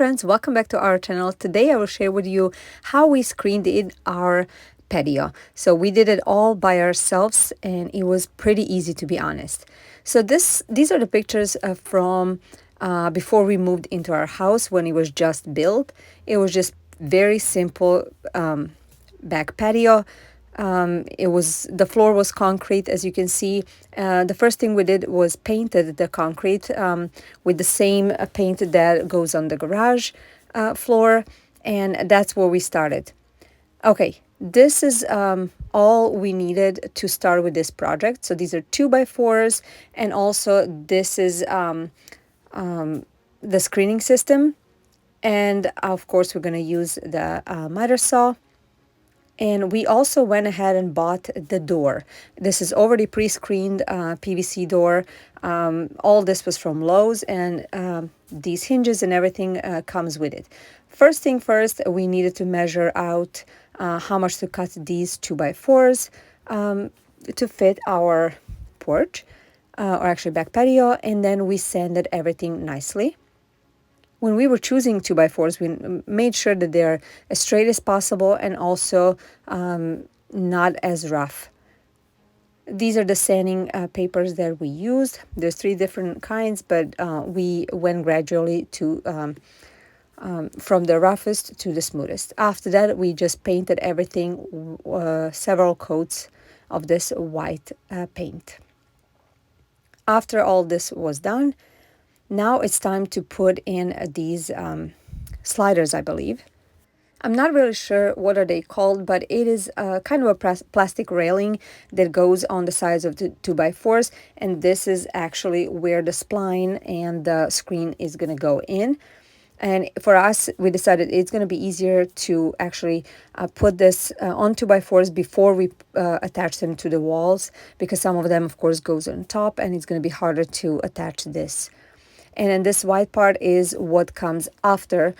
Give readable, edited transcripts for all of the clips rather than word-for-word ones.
friends, welcome back to our channel. Today I will share with you how we screened in our patio. So we did it all by ourselves and it was pretty easy, to be honest. So these are the pictures from before we moved into our house when it was just built. It was just very simple back patio. The floor was concrete, as you can see. The first thing we did was painted the concrete with the same paint that goes on the garage floor, and that's where we started. Okay, this is all we needed to start with this project. So these are 2x4s, and also this is the screening system, and of course we're going to use the miter saw. And we also went ahead and bought the door. This is already pre-screened PVC door. All this was from Lowe's, and these hinges and everything comes with it. First thing first, we needed to measure out how much to cut these 2x4s to fit our porch, or actually back patio, and then we sanded everything nicely. When we were choosing 2x4s, we made sure that they're as straight as possible and also not as rough. These are the sanding papers that we used. There's 3 different kinds, but we went gradually to from the roughest to the smoothest. After that, we just painted everything, several coats of this white paint. After all this was done, now it's time to put in these sliders, I believe. I'm not really sure what are they called, but it is kind of a plastic railing that goes on the sides of the 2x4s, and this is actually where the spline and the screen is going to go in. And for us, we decided it's going to be easier to actually put this on 2x4s before we attach them to the walls, because some of them, of course, goes on top, and it's going to be harder to attach this. And then this white part is what comes after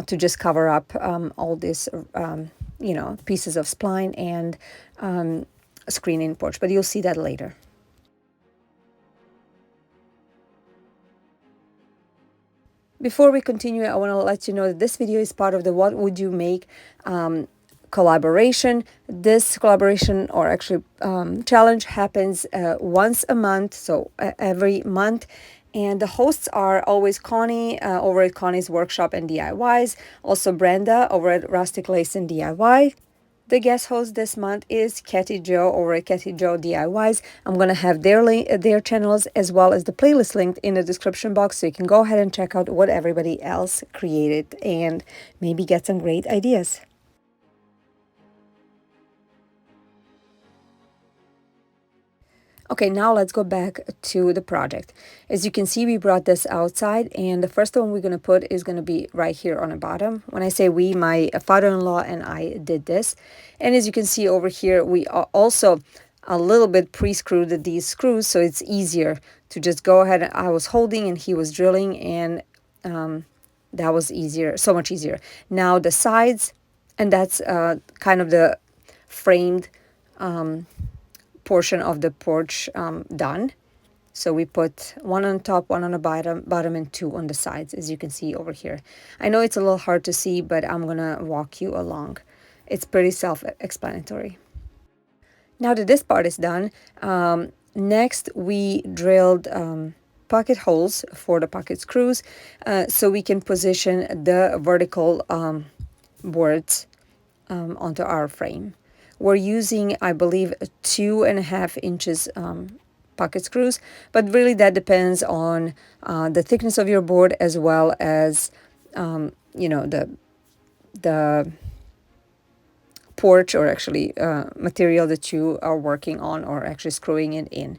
to just cover up all these, pieces of spline and screen in porch. But you'll see that later. Before we continue, I want to let you know that this video is part of the What Would You Make collaboration. This collaboration, or actually challenge, happens once a month, so every month. And the hosts are always Connie over at Connie's Workshop and DIYs, also Brenda over at Rustic Lace and DIY. The guest host this month is Katie Joe over at Katie Joe DIYs. I'm going to have their channels as well as the playlist linked in the description box, so you can go ahead and check out what everybody else created and maybe get some great ideas. Okay, now let's go back to the project. As you can see, we brought this outside, and the first one we're going to put is going to be right here on the bottom. When I say we, my father-in-law and I did this. And as you can see over here, we also a little bit pre-screwed these screws, so it's easier to just go ahead. I was holding and he was drilling, and that was easier, so much easier. Now the sides, and that's kind of the framed portion of the porch done. So we put one on top, one on the bottom, and 2 on the sides, as you can see over here. I know it's a little hard to see, but I'm gonna walk you along. It's pretty self-explanatory. Now that this part is done, next we drilled pocket holes for the pocket screws, so we can position the vertical boards onto our frame. We're using, I believe, 2.5 inches pocket screws, but really that depends on the thickness of your board, as well as the porch, or actually material that you are working on or actually screwing it in.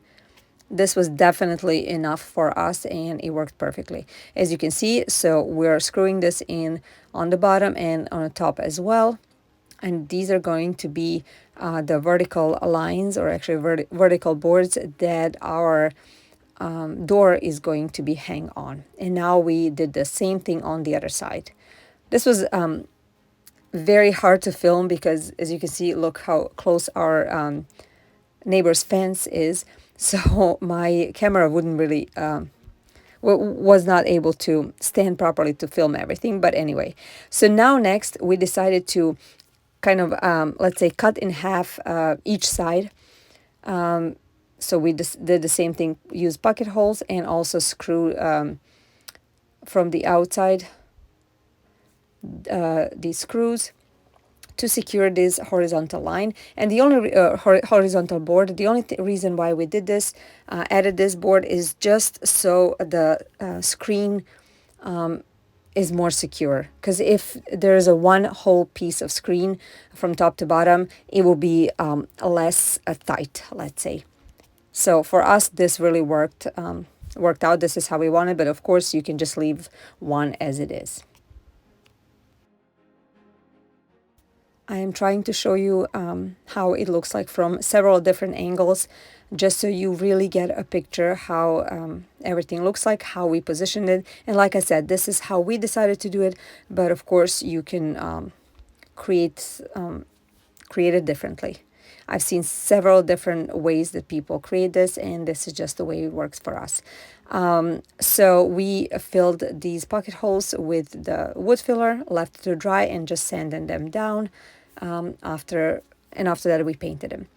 This was definitely enough for us, and it worked perfectly, as you can see. So we're screwing this in on the bottom and on the top as well. And these are going to be the vertical lines, or actually vertical boards that our door is going to be hang on. And now we did the same thing on the other side. This was very hard to film because, as you can see, look how close our neighbor's fence is. So my camera wouldn't really was not able to stand properly to film everything. But anyway, so now next we decided to kind of, let's say, cut in half each side. So we just did the same thing, use pocket holes and also screw from the outside these screws to secure this horizontal line. And the only horizontal board, the only reason why we did this, added this board, is just so the screen is more secure. Because if there's a one whole piece of screen from top to bottom, it will be less tight, let's say. So for us, this really worked out. This is how we want it, but of course you can just leave one as it is. I am trying to show you how it looks like from several different angles, just so you really get a picture how everything looks like, how we positioned it. And like I said, this is how we decided to do it, but of course you can create it differently. I've seen several different ways that people create this, and this is just the way it works for us. So we filled these pocket holes with the wood filler, left to dry, and just sanded them down. After that, we painted them.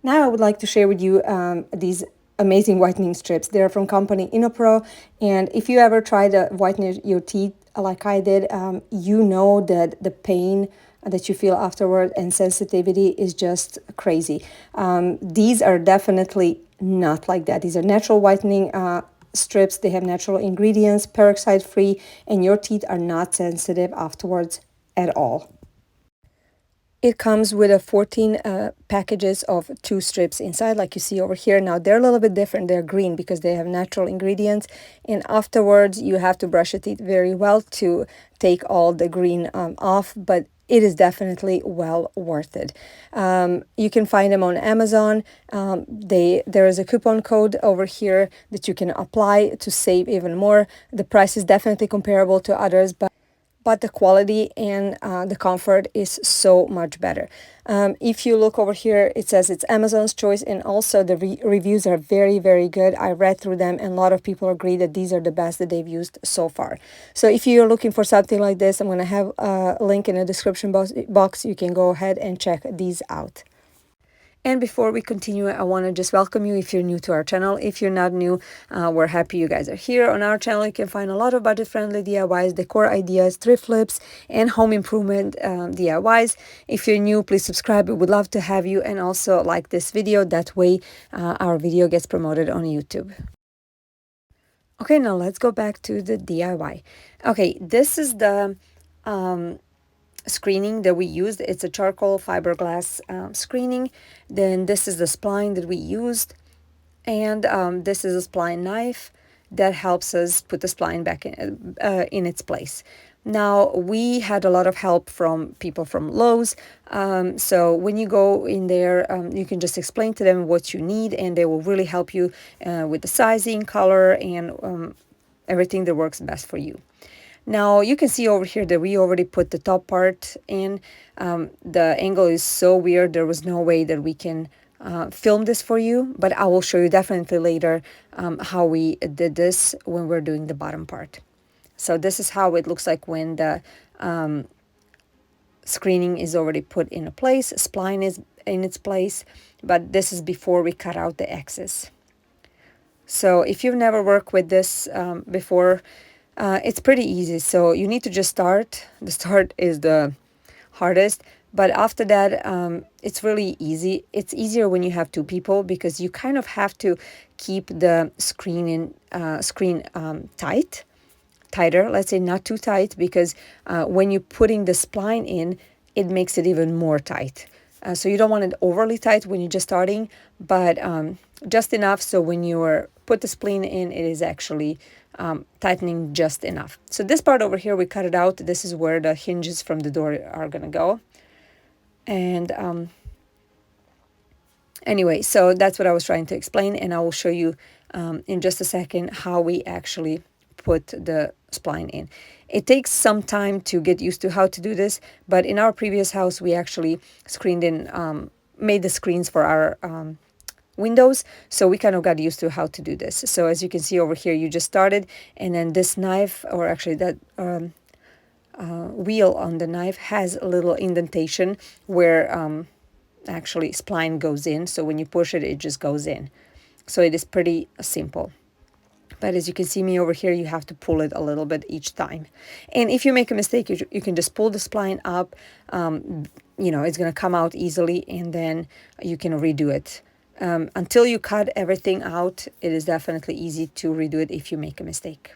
Now I would like to share with you these amazing whitening strips. They're from company INOPRO, and if you ever tried to whiten your teeth like I did, you know that the pain that you feel afterward and sensitivity is just crazy. These are definitely not like that. These are natural whitening strips. They have natural ingredients, peroxide free, and your teeth are not sensitive afterwards at all. It comes with a 14 packages of 2 strips inside, like you see over here. Now they're a little bit different. They're green because they have natural ingredients, and afterwards you have to brush your teeth very well to take all the green off, but it is definitely well worth it. You can find them on Amazon. There is a coupon code over here that you can apply to save even more. The price is definitely comparable to others, but the quality and the comfort is so much better. If you look over here, it says it's Amazon's choice, and also the reviews are very, very good. I read through them, and a lot of people agree that these are the best that they've used so far. So if you're looking for something like this, I'm going to have a link in the description box. You can go ahead and check these out. And before we continue, I want to just welcome you if you're new to our channel. If you're not new, we're happy you guys are here. On our channel, you can find a lot of budget-friendly DIYs, decor ideas, thrift flips, and home improvement DIYs. If you're new, please subscribe. We would love to have you, and also like this video. That way, our video gets promoted on YouTube. Okay, now let's go back to the DIY. Okay, this is the screening that we used. It's a charcoal fiberglass screening. Then this is the spline that we used, and this is a spline knife that helps us put the spline back in its place. Now we had a lot of help from people from Lowe's, so when you go in there, you can just explain to them what you need, and they will really help you with the sizing, color, and everything that works best for you. Now you can see over here that we already put the top part in. The angle is so weird, there was no way that we can film this for you, but I will show you definitely later how we did this when we're doing the bottom part. So this is how it looks like when the screening is already put in place, spline is in its place, but this is before we cut out the excess. So if you've never worked with this before, it's pretty easy. So you need to just start. The start is the hardest, but after that, it's really easy. It's easier when you have 2 people, because you kind of have to keep the screen tighter. Let's say not too tight, because when you're putting the spline in, it makes it even more tight. So you don't want it overly tight when you're just starting, but just enough so when you put the spline in, it is actually tightening just enough. So this part over here, we cut it out. This is where the hinges from the door are going to go. And anyway, so that's what I was trying to explain, and I will show you in just a second how we actually put the spline in. It takes some time to get used to how to do this, but in our previous house, we actually screened in, made the screens for our windows, so we kind of got used to how to do this. So as you can see over here, you just started, and then this knife, or actually that wheel on the knife has a little indentation where actually spline goes in, so when you push it, it just goes in. So it is pretty simple. But as you can see me over here, you have to pull it a little bit each time. And if you make a mistake, you can just pull the spline up. It's going to come out easily, and then you can redo it. Until you cut everything out, it is definitely easy to redo it if you make a mistake.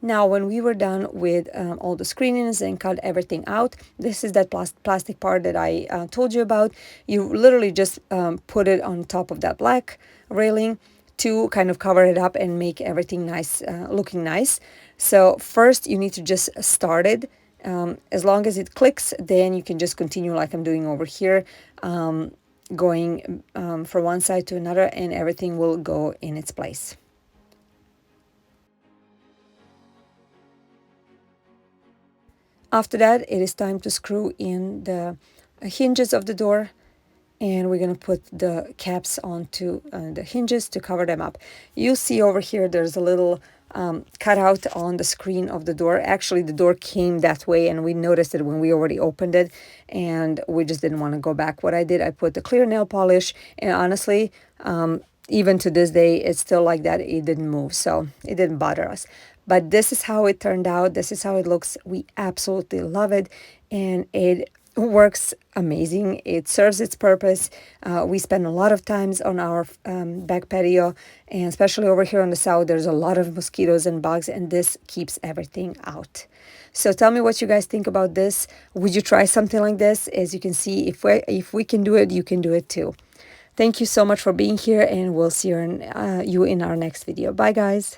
Now, when we were done with all the screenings and cut everything out, this is that plastic part that I told you about. You literally just put it on top of that black railing to kind of cover it up and make everything nice, looking nice. So first you need to just start it. As long as it clicks, then you can just continue like I'm doing over here, going from one side to another, and everything will go in its place. After that, it is time to screw in the hinges of the door, and we're going to put the caps onto the hinges to cover them up. You see over here there's a little cutout on the screen of the door. Actually, the door came that way, and we noticed it when we already opened it, and we just didn't want to go back. What I did, I put the clear nail polish, and honestly, even to this day, it's still like that. It didn't move, so it didn't bother us. But this is how it turned out. This is how it looks. We absolutely love it, and it works amazing. It serves its purpose. We spend a lot of times on our back patio, and especially over here on the south, there's a lot of mosquitoes and bugs, and this keeps everything out. So tell me what you guys think about this. Would you try something like this? As you can see, if we can do it, you can do it too. Thank you so much for being here, and we'll see you in our next video. Bye, guys.